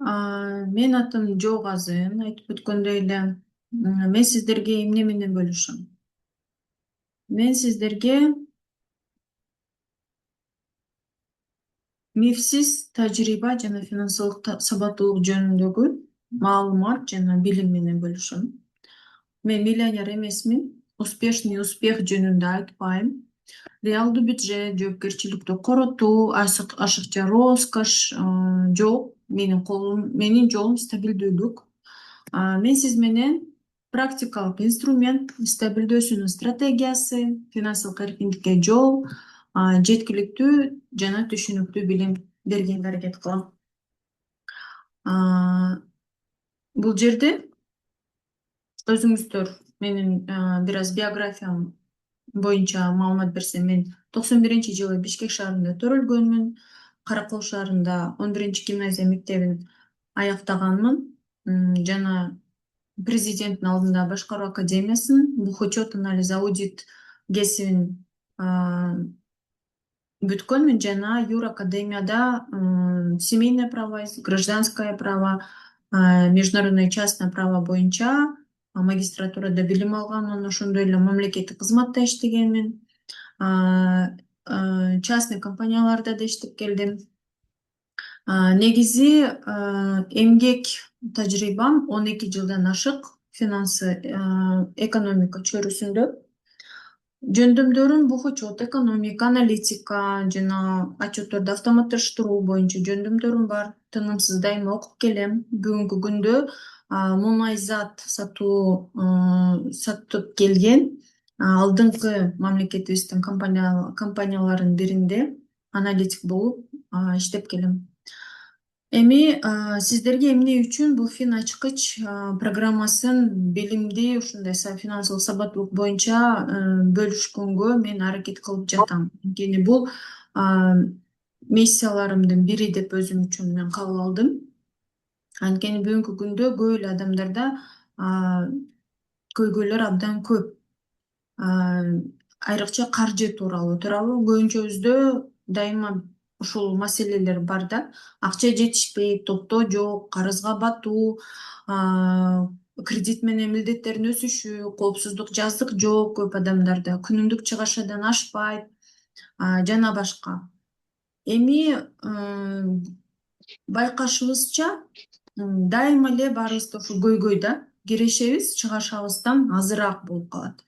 Менин атым Жоогазы. Айтып өткөндөй эле, мен сиздерге эмне менен бөлүшөм? Мен сиздерге мифсиз тажрыйба жана финансылык сабаттуулук жөнүндөгү маалымат жана билим менен бөлүшөм. Мен миллионер эмесмин. Успешный успех жөнүндө айтпайм. Реалдуу бюджет, жоопкерчиликтүү коротуу, ашыкча роскош жок. Менин жолум стабилдүүлүк. Мен сиз менен практикалык инструмент, стабилдөөсүнүн стратегиясы, финансылык эркиндикке жол, жеткиликтүү жана түшүнүктүү билим бергенге аракет кылам. Бул жерде өзүңүздөр менин бир аз биографиям боюнча маалымат берсем, мен 91-жылы Бишкек шаарында төрөлгөнмүн. Каракол шаарында 11 гимназия мектебин аяктаганмын. Жана президенттин алдында башкаруу академиясын, бухучет, анализ, аудит кесибин бүткөнмүн жана юракадемияда семейное право, гражданское право, международное частное право боюнча магистратурада билим алганмын. Ошондой эле мамлекеттик кызматта иштегенмин. Частный компанияларда да иштеп келдим. Негизи эмгек тажрыйбам 12 жылдан ашык финансы, экономика чөйрөсүндө. Жөндөмдөрүм бухучет, экономика, аналитика жана отчетторду автоматташтыруу боюнча жөндөмдөрүм бар. Тынымсыз дайыма окуп келем. Бүгүнкү күндө мунай зат сатып келген алдыңкы мамлекетибиздин компанияларынын биринде аналитик болуп иштеп келем. Эми сиздерге эмне үчүн бул фин ачкыч программасын билимди ушундай финансылык сабаттуулук боюнча бөлүшкөнгө мен аракет кылып жатам. Анткени бул миссияларымдын бири деп өзүм үчүн мен кабыл алдым. Анткени бүгүнкү күндө көп эле адамдарда көйгөйлөр абдан көп. Айрыкча каржы тууралуу көбүнчөбүздө дайыма ушул маселелер бар да. Акча жетишпейт, топтоо жок, карызга батуу, кредит менен милдеттердин өсүшү, коопсуздук, жаздык жок көп адамдарда, күнүмдүк чыгашадан ашпайт жана башка. Эми байкашыбызча дайыма эле баарыбыз да ушул көйгөйдө кирешебиз, чыгашабыздан азыраак болуп калат.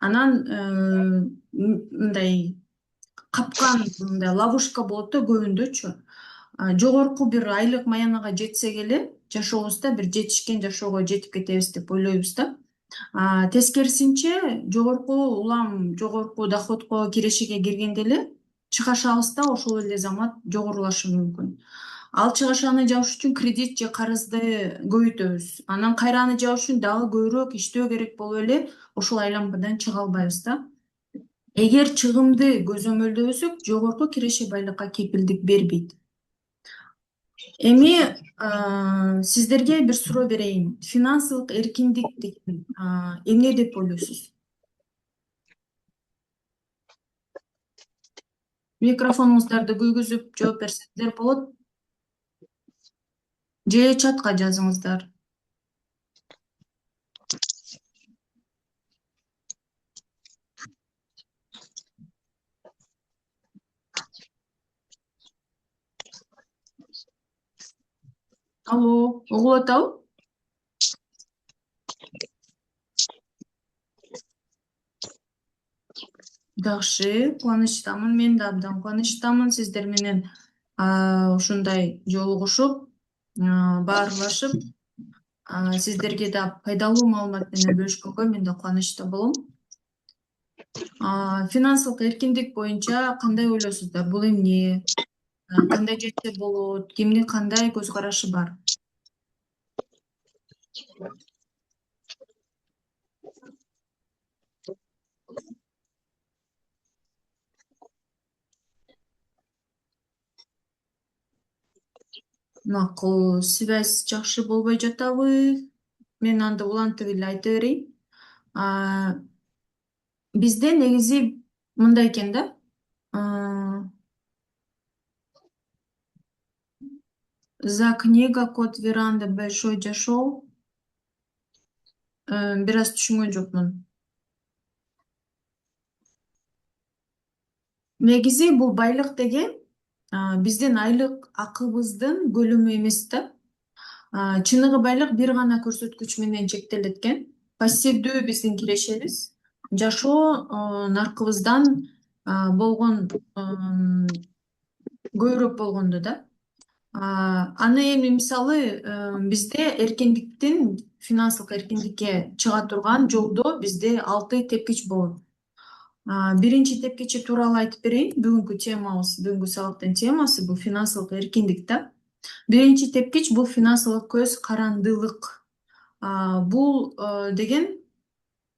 Анан мындай капкан, мындай ловушка болот да көбүндөчү. Жогорку бир айлык маянага жетсек эле жашообузда бир жетишкен жашоого жетип кетебиз деп ойлойбуз да. Тескерисинче жогорку доходко, кирешеге киргенде эле чыгашабыз да ошол эле замат жогорулашы мүмкүн. Ал чыгашаны жабыш үчүн кредит же карызды көбөйтөбүз. Анан кайра аны жабыш үчүн дагы көбүрөөк иштөө керек болуп эле ушул айлампадан чыга албайбыз да. Эгер чыгымды көзөмөлдөбөсөк, жогорку киреше байлыкка кепилдик бербейт. Эми сиздерге бир суроо берейин. Финансылык эркиндик деген эмне деп ойлойсуз? Микрофонуңуздарды күйгүзүп жооп берсеңиздер болот. Же чатка жазыңыздар. Алло, угулуп атабы? Жакшы, кубанычтамын. Мен да абдан кубанычтамын сиздер менен ушундай жолугушуп, баарлашып, сиздерге да пайдалуу маалымат менен бөлүшкөнгө мен да кубанычта болом. Финансылык эркиндик боюнча кандай ойлойсуздар? Бул эмне? Кандай жетсе болот? Кимдин кандай көз карашы бар? Макул, связь жакшы болбой жатабы? Мен анда улантып эле айта берейин. Бизде негизи мындай экен да. За книга Кот Веранда Большой жашоо бир аз түшүнгөн жокмун. Негизи бул байлык деген биздин айлык акыбыздын көлөмү эмес да. Чыныгы байлык бир гана көрсөткүч менен чектелет экен. Пассивдүү биздин кирешебиз жашоо наркыбыздан болгон көбүрөөк болгондо да. Аны эми мисалы бизде эркиндиктин финансылык эркиндикке чыга турган жолдо бизде 6 тепкич болот. Биринчи тепкичи тууралуу айтып берейин. Бүгүнкү сабактын темасы бул финансылык эркиндик да. Биринчи тепкич бул финансылык көз карандылык. Бул деген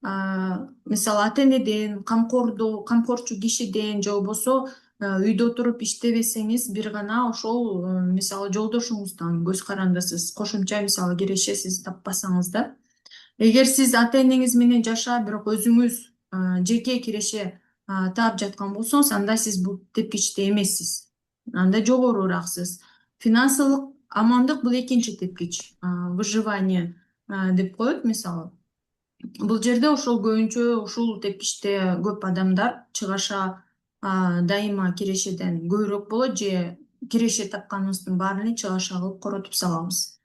мисалы ата энеден, камкорчу кишиден же болбосо үйдө отуруп иштебесеңиз бир гана ошол мисалы жолдошуңуздан көз карандысыз, кошумча мисалы кирешесиз таппасаңыз да. Эгер сиз ата энеңиз менен жашап, бирок өзүңүз жеке киреше таап жаткан болсоңуз, анда сиз бул тепкичте эмессиз. Анда жогорураксыз. Финансылык амандык бул экинчи тепкич. Выживание деп коет мисалы. Бул жерде ошол көбүнчө ушул тепкичте көп адамдар чыгаша дайыма кирешеден көбүрөөк болот же киреше тапканыбыздын баарын чыгаша кылып коротуп салабыз.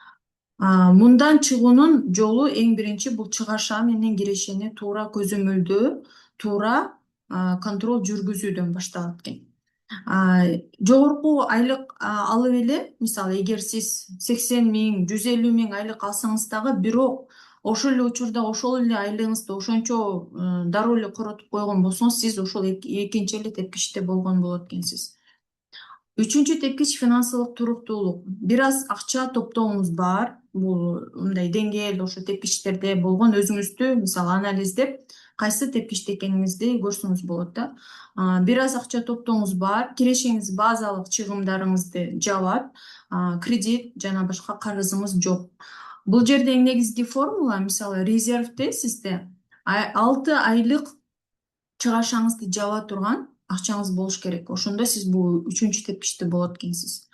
Мындан чыгуунун жолу эң биринчи бул чыгаша менен кирешени туура көзөмөлдөө, туура контроль жүргүзүүдөн башталат экен. Жогорку айлык алып эле, мисалы эгер сиз 80 000, 150 000 айлык алсаңыз дагы, бирок ошол эле учурда ошол эле айлыгыңызды ошончо дароо эле коротуп койгон болсоңуз, сиз ошол экинчи эле тепкичте болгон болот экенсиз. Үчүнчү тепкич финансылык туруктуулук. Бир аз акча топтооңуз бар. Бул мындай деңгээл ошо тепкичтерде болгон, өзүңүздү мисалы анализдеп, кайсы тепкичте экениңизди көрсөңүз болот да. Бир аз акча топтооңуз бар, кирешеңиз базалык чыгымдарыңызды жабат, кредит жана башка карызыңыз жок. Бул жерде эң негизги формула, мисалы резервде сизде 6 айлык чыгашаңызды жаба турган акчаңыз болуш керек. Ошондо сиз бул үчүнчү тепкичте болот экенсиз.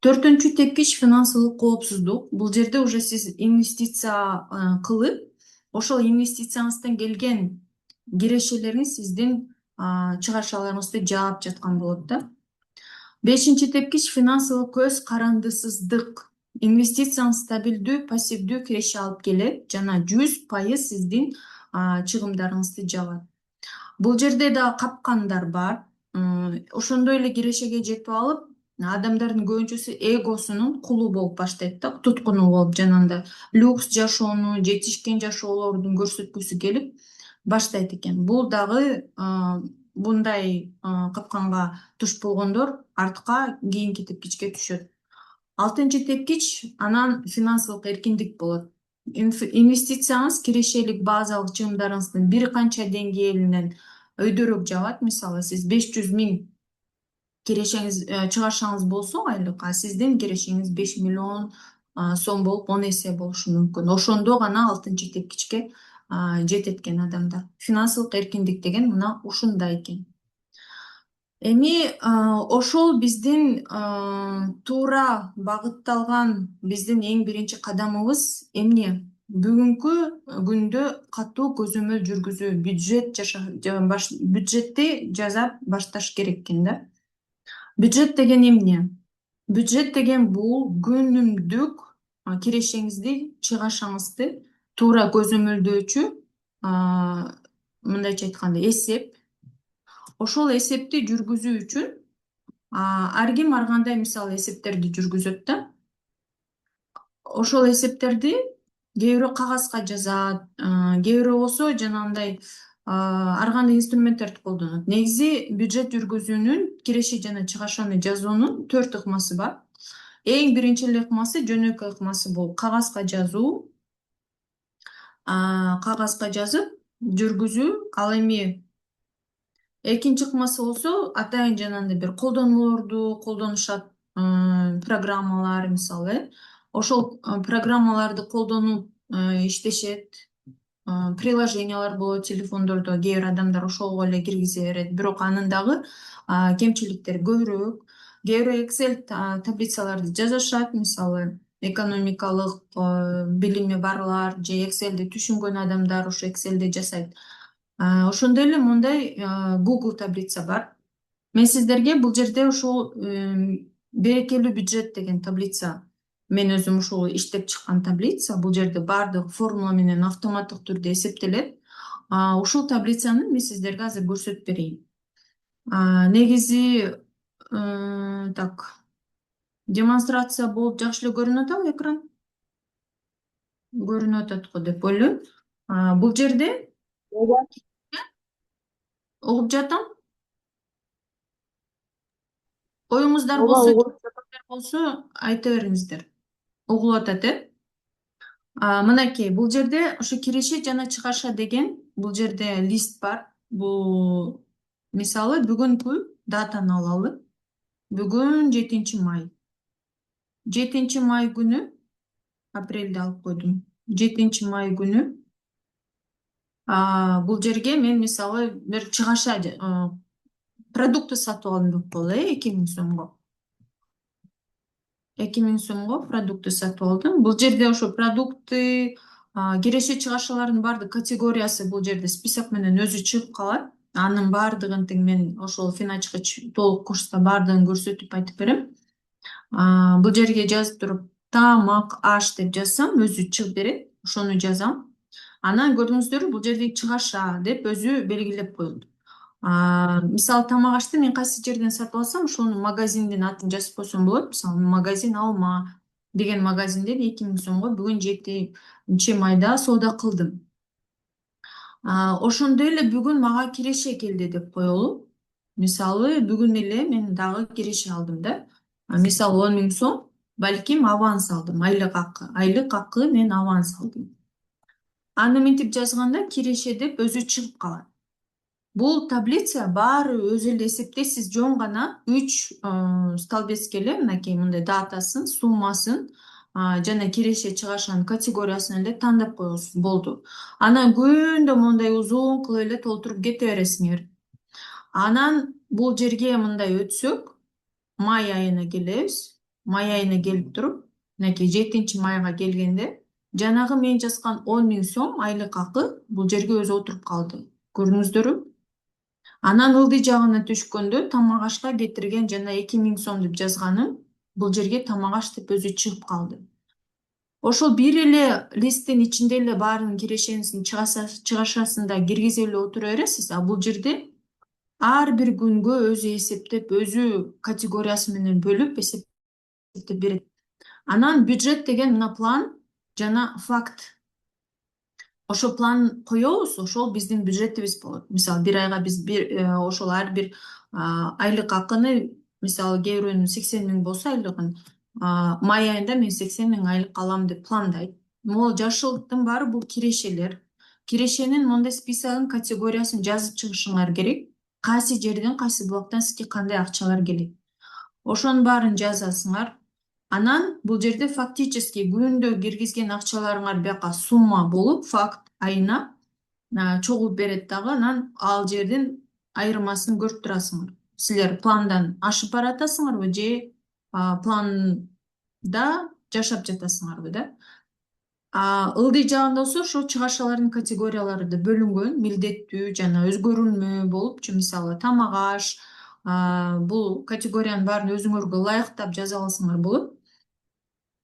Төртүнчү тепкич финансылык коопсуздук. Бул жерде уже сиз инвестиция кылып, ошол инвестицияңыздан келген кирешелериңиз сиздин чыгашаларыңызды жаап жаткан болот да. Бешинчи тепкич финансылык көз карандысыздык. Инвестицияңыз стабилдүү, пассивдүү киреше алып келет жана 100% сиздин чыгымдарыңызды жабат. Бул жерде да капкандар бар. Ошондой эле кирешеге жетип алып, адамдардын көбүнчөсү эгосунун кулу болуп баштайт да, туткуну болуп, жанагындай люкс жашоону, жетишкен жашоолордун көрсөткүсү келип баштайт экен. Бул дагы мындай капканга туш болгондор артка кийинки тепкичке түшөт. Алтынчы тепкич анан финансылык эркиндик болот. Инвестицияңыз кирешелик базалык чыгымдарыңыздын бир канча деңгээлинен өйдөрөөк жабат. Мисалы сиз 500 000 кирешеңиз чыгашаңыз болсо айлык, сиздин кирешеңиз 5 миллион сом болуп 10 эсе болушу мүмкүн. Ошондо гана алтынчы тепкичке жетет экен адамдар. Финансылык эркиндик деген мына ушундай экен. Эми ошол биздин туура багытталган биздин эң биринчи кадамыбыз эмне? Бүгүнкү күндө катуу көзөмөл жүргүзүү, бюджетти жасап башташ керек экен да. Бюджет деген эмне? Бюджет деген бул күнүмдүк кирешеңизди, чыгашаңызды туура көзөмөлдөөчү, мындайча айтканда эсеп. Ошол эсепти жүргүзүү үчүн ар ким ар кандай мисалы эсептерди жүргүзөт да. Ошол эсептерди кээ бирөө кагазга жазат, кээ бирөө болсо жанагындай ар кандай инструменттерди колдонот. Негизи бюджет жүргүзүүнүн, киреше жана чыгашаны жазуунун 4 ыкмасы бар. Эң биринчи эле ыкмасы, жөнөкөй ыкмасы бул кагазга жазуу. Кагазга жазып жүргүзүү. Ал эми экинчи ыкмасы болсо атайын жанагындай бир колдонмолорду колдонушат, программалар мисалы. Ошол программаларды колдонуп иштешет. Приложениялар болот телефондордо, кээ бир адамдар ошого эле киргизе берет. Бирок анын дагы кемчиликтери көбүрөөк. кээ бирөө Excel таблицаларды жазышат, мисалы экономикалык билими барлар же Excelди түшүнгөн адамдар ошо Excelде жасайт. Ошондой эле мындай Google таблица бар. Мен сиздерге бул жерде ушул берекелүү бюджет деген таблица, мен өзүм ушул иштеп чыккан таблица, бул жерде баардык формула менен автоматтык түрдө эсептелет. Ушул таблицаны мен сиздерге азыр көрсөтүп берейин. Негизи так, демонстрация болуп жакшы эле көрүнүп атабы экран? Көрүнүп атат го деп ойлойм. Бул жерде Ооба. угуп жатам. Оюңуздар Ооба, болсо, угулуп болсо айта бериңиздер. Угулуп атат, мынакей, бул жерде ошо киреше жана чыгаша деген бул жерде лист бар. Бул мисалы бүгүнкү датаны алалы. Бүгүн 7 май. 7 май күнү, апрелди алып койдум. 7 май күнү бул жерге мен мисалы бир чыгаша продукты сатып алдым деп коелу, 2000 сомго. 2000 сомго продукты сатып алдым. Бул жерде ошо продукты, киреше чыгашалардын баардык категориясы бул жерде список менен өзү чыгып калат. Анын баардыгын тең мен ошол финачкыч толук курста баардыгын көрсөтүп айтып берем. Бул жерге жазып туруп тамак аш деп жазсам өзү чыгып берет. Ошону жазам. Анан көрдүңүздөрбү, бул жерде чыгаша деп өзү белгилеп коет. Мисалы тамак ашты мен кайсы жерден сатып алсам, ошонун магазиндин атын жазып койсом болот. Мисалы магазин Алма деген магазинден 2000 сомго бүгүн 7 майда соода кылдым. Ошондой эле бүгүн мага киреше келди деп коелу. Мисалы бүгүн эле мен дагы киреше алдым да. Мисалы 10 000 сом, балким аванс алдым, айлык акы. Айлык акы мен аванс алдым. Аны мынтип жазганда киреше деп өзү чыгып калат. Бул таблица баары өзү эле эсептейт. Сиз жөн гана 3 столбецке эле мынакей мындай датасын, суммасын жана киреше чыгашанын категориясын эле тандап коесуз, болду. Анан күндө мындай узун кылып эле толтуруп кете бересиңер. Анан бул жерге мындай өтсөк, май айына келебиз. Май айына келип туруп, мынакей 7 майга келгенде жанагы мен жазган 10 000 сом айлык акы бул жерге өзү отуруп калды. Көрдүңүздөрбү? Анан ылдый жагына түшкөндө тамак ашка кетирген жана 2000 сом деп жазганым бул жерге тамак аш деп өзү чыгып калды. Ошол бир эле листтин ичинде эле баарынын кирешесин чыгашасын да киргизип эле отура бересиз. Бул жерде ар бир күнгө өзү эсептеп, өзү категориясы менен бөлүп эсептеп берет. Анан бюджет деген мына план жана факт. Ошо план коебуз, ошол биздин бюджетибиз болот. Мисалы бир айга биз ошол ар бир айлык акыны, мисалы кээ бирөөнүн 80 000 болсо айлыгын, май айында мен 80 000 айлык алам деп пландайт. Могул жашылдын баары бул кирешелер. Кирешенин мындай списогун, категориясын жазып чыгышыңар керек. Кайсы жерден, кайсы блоктон сизге кандай акчалар келет. Ошонун баарын жазасыңар. Анан бул жерде фактически күндө киргизген акчаларыңар бияка сумма болуп, факт айына чогулуп берет дагы. Анан ал жерден айырмасын көрүп турасыңар. Силер пландан ашып баратасыңарбы же планда жашап жатасыңарбы да. Ылдый жагында болсо ошо чыгашалардын категориялары да бөлүнгөн, милдеттүү жана өзгөрүлмө болупчу. Мисалы тамак аш, бул категориянын баарын өзүңөргө ылайыктап жаза алсаңар болот.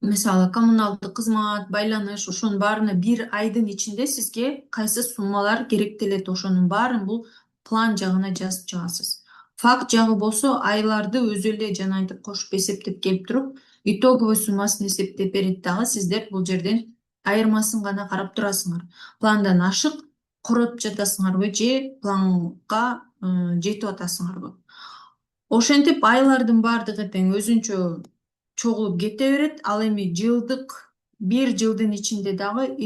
Мисалы коммуналдык кызмат, байланыш, ошонун баарына бир айдын ичинде сизге кайсы суммалар керектелет, ошонун баарын бул план жагына жазып чыгасыз. Факт жагы болсо айларды өзү эле жанагынтип кошуп эсептеп келип туруп, итоговый суммасын эсептеп берет дагы. Сиздер бул жерден айырмасын гана карап турасыңар. Пландан ашык коротуп жатасыңарбы же планга жетип атасыңарбы. Ошентип айлардын баардыгы тең өзүнчө чогулуп кете берет. Ал эми бир жылдын ичинде дагы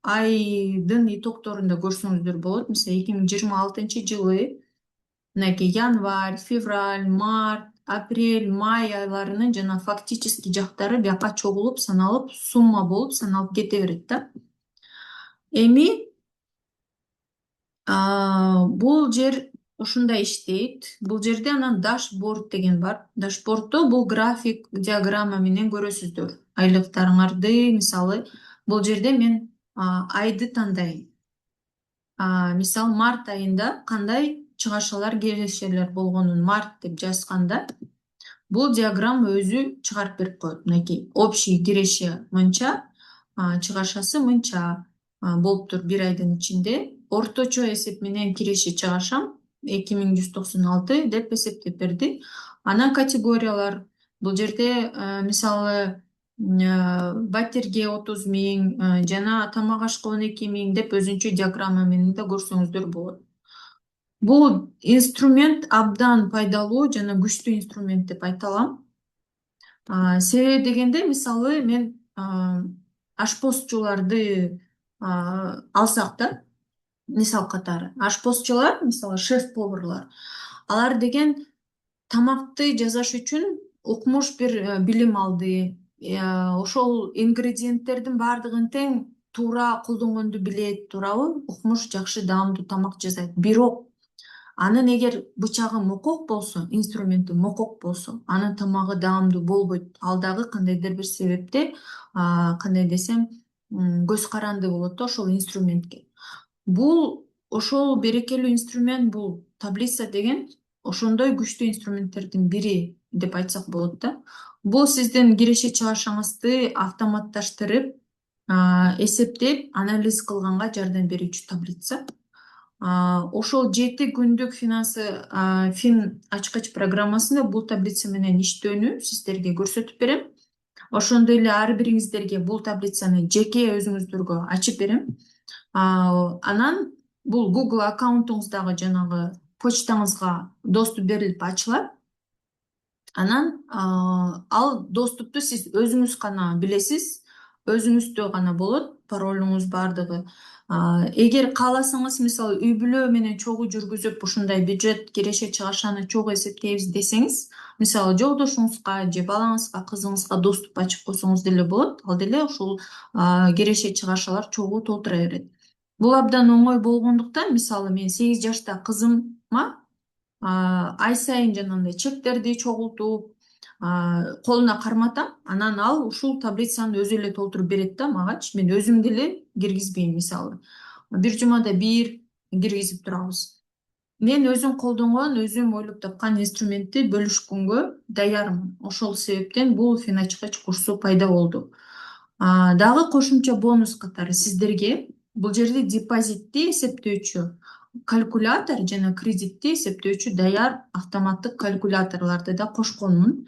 айдын итокторун да көрсөңүздөр болот. Мисалы 2026-жылы мынакей январь, февраль, март, апрель, май айларынын жана фактический жактары бияка чогулуп саналып, сумма болуп саналып кете берет да. Эми бул жер ушундай иштейт. Бул жерде анан дашборд деген бар. Дашборддо бул график диаграмма менен көрөсүздөр айлыктарыңарды. Мисалы, бул жерде мен айды тандайм. Мисалы, март айында кандай чыгашалар, кирешелер болгонун март деп жазганда, бул диаграмма өзү чыгарып берип коет. Мынакей общий киреше мынча, чыгашасы мынча болуптур бир айдын ичинде. Орточо эсеп менен киреше чыгашам 2196 деп эсептеп берди. Анан категориялар, бул жерде мисалы батирге 30.000, жана тамак ашка 12.000 деп өзүнчө диаграмма менен да көрсөңүздөр болот. Бул инструмент абдан пайдалуу жана күчтүү инструмент деп айта алам. Себеби дегенде, мисалы, мен ашпозчуларды алсак да, мисал катары, ашпозчулар, мисалы, шеф-поварлар, алар деген тамакты жасаш үчүн укмуш бир билим алды. Ошол ингредиенттердин баардыгын тең туура колдонгонду билет, туурабы? Укмуш, жакшы, даамдуу тамак жасайт. Бирок анын эгер бычагы мокок болсо, инструменти мокок болсо, анын тамагы даамдуу болбойт. Ал дагы кандайдыр бир себепте, кандай десем, көз каранды болот да ошол инструментке. Бул ошол берекелүү инструмент, бул таблица деген ошондой күчтүү инструменттердин бири деп айтсак болот да. Бул сиздин киреше чыгашыңызды автоматташтырып, эсептеп, анализ кылганга жардам берүүчү таблица. Ошол 7 күндүк фин ачкыч программасында бул таблица менен иштөөнү сиздерге көрсөтүп берем. Ошондой эле ар бириңиздерге бул таблицаны жеке өзүңүздөргө ачып берем. Анан бул Google аккаунтуңуздагы жанагы почтаңызга доступ берилип ачылат. Анан ал доступту сиз өзүңүз гана билесиз, өзүңүздө гана болот, паролуңуз баардыгы. Эгер кааласаңыз, мисалы, үй бүлө менен чогуу жүргүзүп, ушундай бюджет киреше чыгашаны чогуу эсептейбиз десеңиз, мисалы, жолдошуңузга же балаңызга, кызыңызга доступ ачып койсоңуз деле болот. Ал деле ушул киреше чыгашалар чогуу толтура берет. Бул абдан оңой болгондуктан, мисалы, мен 8 жашта кызыма ай сайын жанагындай чектерди чогултуп колуна карматам, анан ал ушул таблицаны өзү эле толтуруп берет да магачы. Мен өзүм деле киргизбейм, мисалы. Бир жумада бир киргизип турабыз. Мен өзүм колдонгон, өзүм ойлоп тапкан инструментти бөлүшкөнгө даярмын. Ошол себептен бул фин ачкыч курсу пайда болду. Дагы кошумча бонус катары сиздерге бул жерде депозитти эсептөөчү калькулятор жана кредитти эсептөөчү даяр автоматтык калькуляторлорду да кошконмун.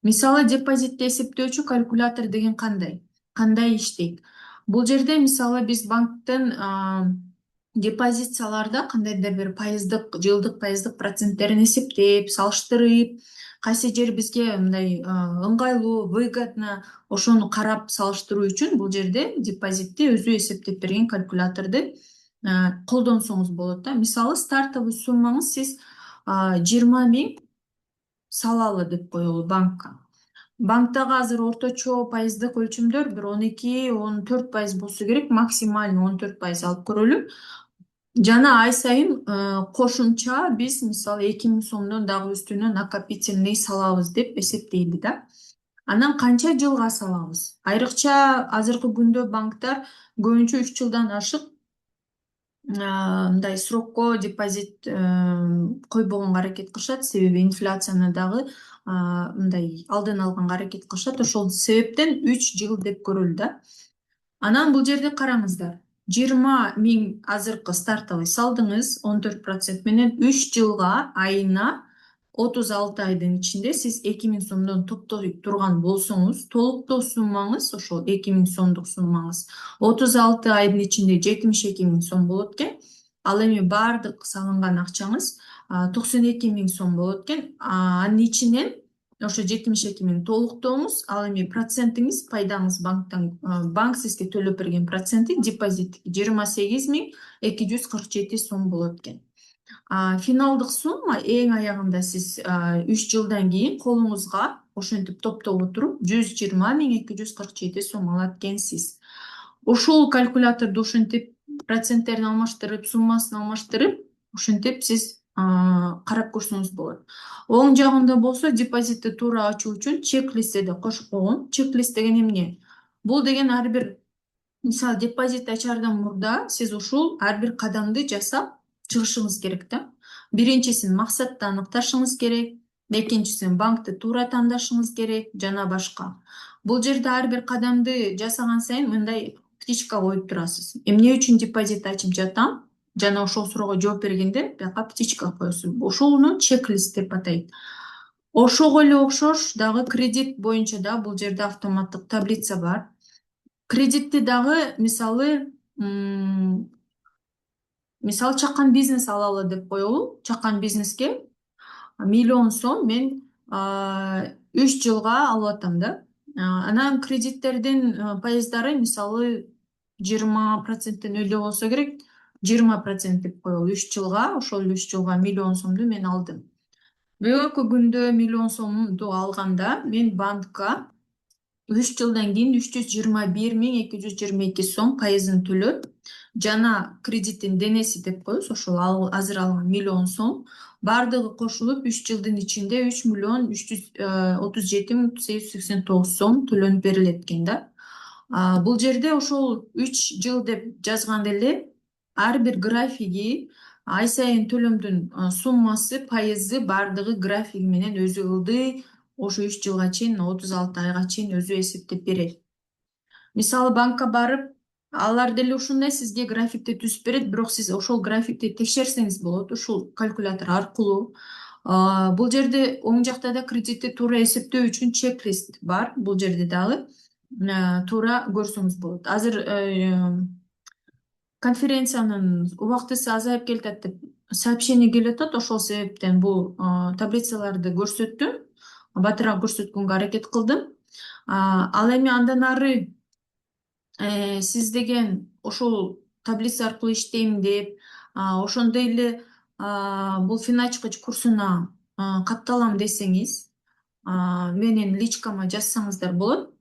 Мисалы, депозитти эсептөөчү калькулятор деген кандай иштейт? Бул жерде, мисалы, биз банктын депозицияларда кандайдыр бир пайыздык, жылдык пайыздык проценттерин эсептеп, салыштырып, кайсы жер бизге мындай ыңгайлуу, выгодно, ошону карап салыштыруу үчүн бул жерде депозитти өзү эсептеп берген калькуляторду колдонсоңуз болот да. Мисалы, стартовый суммаңыз сиз 20.000 салалы деп коелу банкка. Банктагы азыр орточо пайыздык өлчөмдөр бир 12-14% болсо керек, максимально 14% алып көрөлү. Жана ай сайын кошумча биз, мисалы, 2.000 сомдон дагы үстүнө накопительный салабыз деп эсептейли да. Анан канча жылга салабыз? Айрыкча азыркы күндө банктар көбүнчө 3 жылдан ашык мындай срокко депозит койбогонго аракет кылышат, себеби инфляцияны дагы мындай алдын алганга аракет кылышат. Ошол себептен 3 жыл деп көрөлү да. Анан бул жерде караңыздар, 20.000 азыркы стартовый салдыңыз 14% менен 3 жылга айына 36 айдын ичинде сиз 2.000 сомдон топтой турган болсоңуз, толуктоо суммаңыз, ошол 2.000 сомдук суммаңыз 36 айдын ичинде 72.000 сом болот экен. Ал эми баардык салынган акчаңыз 92.000 сом болот экен. Анын ичинен ошо 72.000 толуктооңуз, ал эми процентиңиз, пайдаңыз банк сизге төлөп берген проценти депозит 28.247 сом болот экен. Финалдык сумма эң аягында сиз 3 жылдан кийин колуңузга ошентип топтоп отуруп 120.247 сом алат экенсиз. Ошол калькуляторду ошентип проценттерин алмаштырып, суммасын алмаштырып, ошентип сиз карап көрсөңүз болот. Оң жагында болсо депозитти туура ачуу үчүн чек листти да кошуп койгон. Чек лист деген эмне? Бул деген ар бир, мисалы, депозит ачаардан мурда сиз ушул ар бир кадамды жасап чыгышыңыз керек да. Биринчисин максатты аныкташыңыз керек, экинчисин банкты туура тандашыңыз керек жана башка. Бул жерде ар бир кадамды жасаган сайын мындай птичка коюп турасыз. Эмне үчүн депозит ачып жатам? Жана ошол суроого жооп бергенде бияка птичка коесуз. Ошону чек-лист деп атайт. Ошого эле окшош дагы кредит боюнча да бул жерде автоматтык таблица бар. Кредитти дагы, мисалы чакан бизнес алалы деп коелу. Чакан бизнеске 1 000 000 сом мен 3 жылга алып атам да. Анан кредиттердин пайыздары, мисалы, 20% эле болсо керек, 20% деп коелу. 3 жылга, ошол 3 жылга 1 000 000 сомду мен алдым. Бүгүнкү күндө 1 000 000 сомду алганда мен банкка 3 жылдан кийин 321 222 сом пайызын төлөп, жана кредиттин денеси деп коебуз, ошол азыр алган 1 000 000 сом баардыгы кошулуп 3 жылдын ичинде 3 337 889 сом төлөнүп берилет экен да. Бул жерде ошол 3 жыл деп жазганда эле ар бир графиги, ай сайын төлөмдүн суммасы, пайызы баардыгы графиги менен өзү ылдый ошо 3 жылга чейин, 36 айга чейин өзү эсептеп берет. Мисалы, банкка барып, алар деле ушундай сизге графикти түзүп берет, бирок сиз ошол графикти текшерсеңиз болот ушул калькулятор аркылуу. Бул жерде оң жакта да кредитти туура эсептөө үчүн чек-лист бар. Бул жерде дагы туура көрсөңүз болот. Азыр конференциянын убактысы азайып келатат деп сообщение келип атат. Ошол себептен бул таблицаларды көрсөттүм. Батыраак көрсөткөнгө аракет кылдым. Ал эми андан ары сиз деген ошол таблица аркылуу иштейм деп, ошондой эле бул финачкыч курсуна катталам десеңиз, менин личкама жазсаңыздар болот.